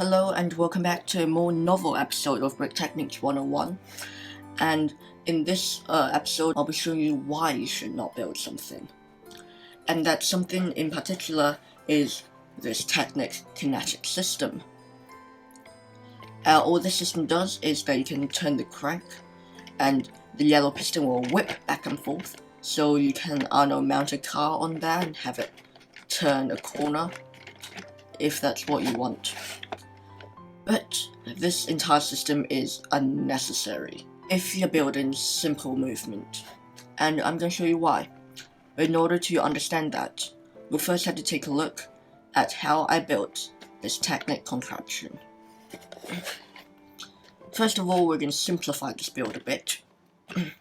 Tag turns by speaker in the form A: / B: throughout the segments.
A: Hello and welcome back to a more novel episode of Technic 101. And in this episode, I'll be showing you why you should not build something. And that something in particular is this Technic Kinetic system. All this system does is that you can turn the crank and the yellow piston will whip back and forth. So you can, mount a car on there and have it turn a corner if that's what you want. But this entire system is unnecessary if you're building simple movement, and I'm going to show you why. But in order to understand that, we'll first have to take a look at how I built this Technic contraption. First of all, we're going to simplify this build a bit.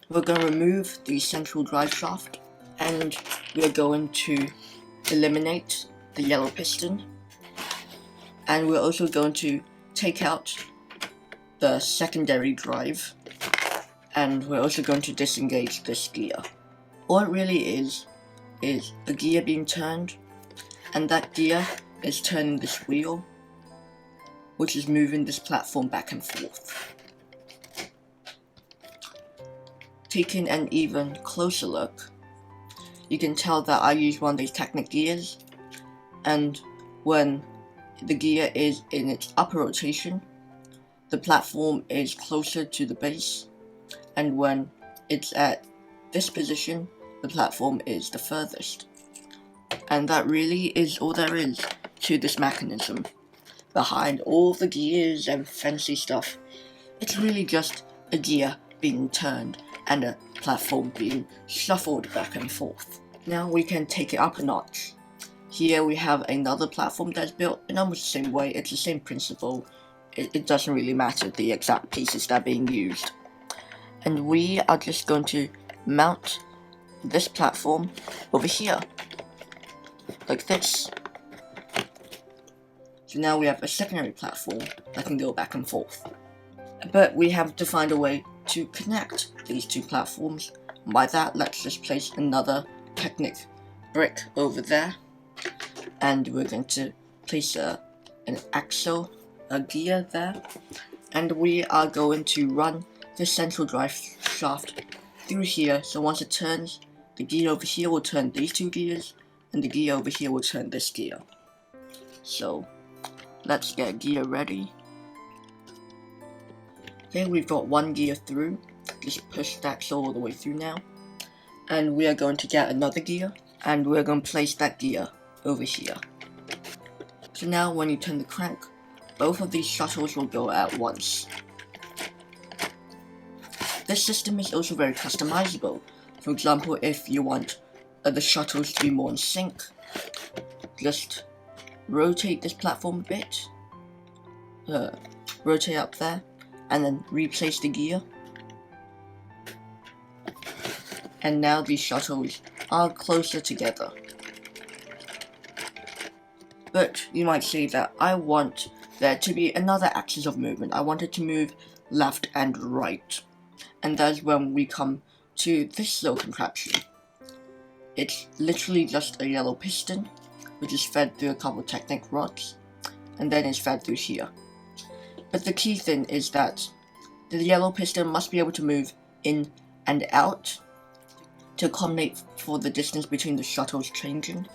A: We're going to remove the central drive shaft, and we're going to eliminate the yellow piston, and we're also going to take out the secondary drive, and we're also going to disengage this gear. All it really is a gear being turned, and that gear is turning this wheel, which is moving this platform back and forth. Taking an even closer look, you can tell that I use one of these Technic gears, and when the gear is in its upper rotation, the platform is closer to the base, and when it's at this position, the platform is the furthest. And that really is all there is to this mechanism. Behind all the gears and fancy stuff, it's really just a gear being turned and a platform being shuffled back and forth. Now we can take it up a notch. Here we have another platform that's built in almost the same way. It's the same principle. It doesn't really matter the exact pieces that are being used. And we are just going to mount this platform over here, like this. So now we have a secondary platform that can go back and forth. But we have to find a way to connect these two platforms. By that, let's just place another Technic brick over there. And we're going to place an axle, a gear there, and we are going to run the central drive shaft through here. So once it turns, the gear over here will turn these two gears, and the gear over here will turn this gear. So let's get gear ready. Okay, we've got one gear through. Just push the axle all the way through now, and we are going to get another gear, and we're going to place that gear over here. So now when you turn the crank, both of these shuttles will go at once. This system is also very customizable. For example, if you want the shuttles to be more in sync, just rotate this platform a bit, rotate up there, and then replace the gear. And now these shuttles are closer together. But you might say that I want there to be another axis of movement. I want it to move left and right. And that's when we come to this little contraption. It's literally just a yellow piston, which is fed through a couple of Technic rods, and then it's fed through here. But the key thing is that the yellow piston must be able to move in and out to accommodate for the distance between the shuttles changing.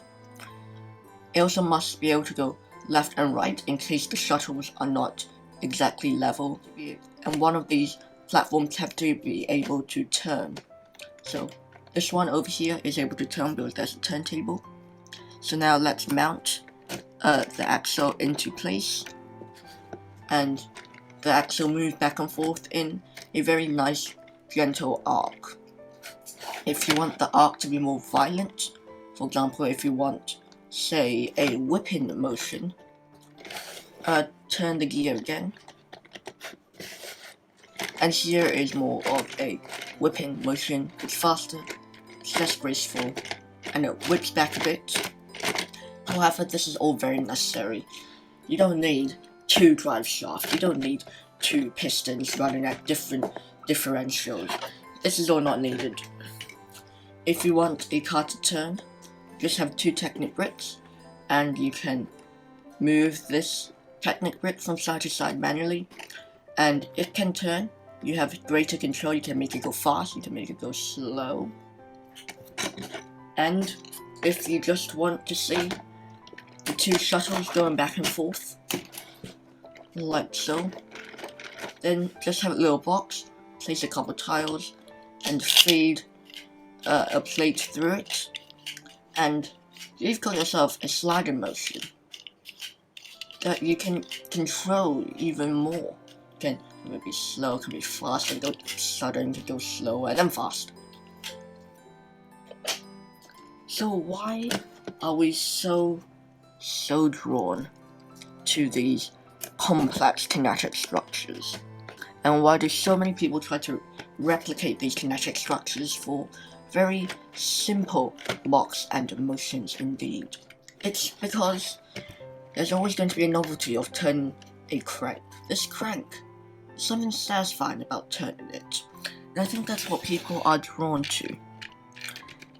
A: It also must be able to go left and right in case the shuttles are not exactly level, and one of these platforms have to be able to turn. So this one over here is able to turn because there's a turntable. So now let's mount the axle into place, and the axle moves back and forth in a very nice gentle arc. If you want the arc to be more violent, for example, if you want, say, a whipping motion, turn the gear again, and here is more of a whipping motion. It's faster, it's less graceful, and it whips back a bit. However, this is all very necessary. You don't need two drive shafts, you don't need two pistons running at different differentials. This is all not needed. If you want a car to turn, just have two Technic bricks, and you can move this Technic brick from side to side manually, and it can turn. You have greater control. You can make it go fast, you can make it go slow. And if you just want to see the two shuttles going back and forth, like so, then just have a little box, place a couple tiles, and feed a plate through it, and you've got yourself a sliding motion that you can control even more. Can be slow, can be fast, can go sudden, can go slower, and then fast. So why are we so drawn to these complex kinetic structures? And why do so many people try to replicate these kinetic structures for very simple blocks and motions indeed? It's because there's always going to be a novelty of turning a crank. This crank, something satisfying about turning it. And I think that's what people are drawn to.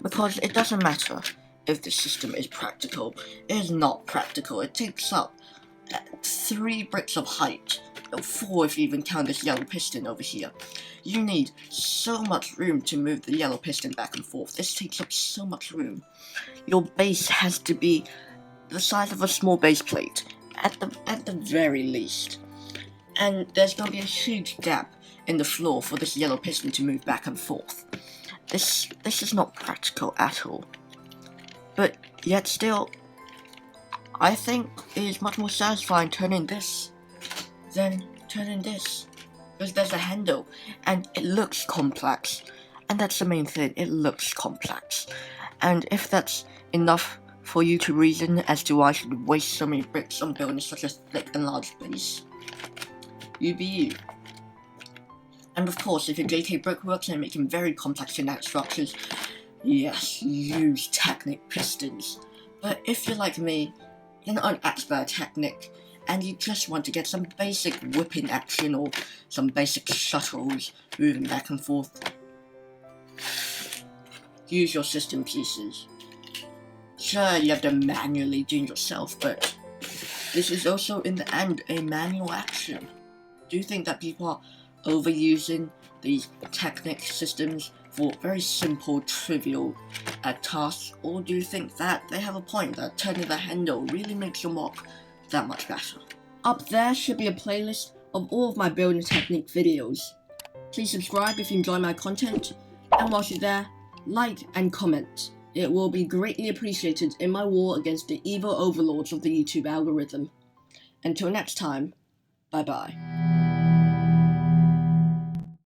A: Because it doesn't matter if the system is practical. It is not practical. It takes up 3 bricks of height. 4 if you even count this yellow piston over here. You need so much room to move the yellow piston back and forth. This takes up so much room. Your base has to be the size of a small base plate, at the very least. And there's going to be a huge gap in the floor for this yellow piston to move back and forth. This is not practical at all. But yet still, I think it is much more satisfying turning this than turning this. Because there's a handle, and it looks complex. And that's the main thing, it looks complex. And if that's enough for you to reason as to why I should waste so many bricks on building such a thick and large base, you be you. And of course, if your JK brickworks and making very complex kinetic structures, yes, use Technic pistons. But if you're like me, you're not an expert at Technic, and you just want to get some basic whipping action or some basic shuttles moving back and forth, use your system pieces. Sure, you have to manually do it yourself, but this is also in the end a manual action. Do you think that people are overusing these Technic systems for very simple, trivial tasks, or do you think that they have a point that turning the handle really makes your mock that much better? Up there should be a playlist of all of my building technique videos. Please subscribe if you enjoy my content, and whilst you're there, like and comment. It will be greatly appreciated in my war against the evil overlords of the YouTube algorithm. Until next time, bye bye.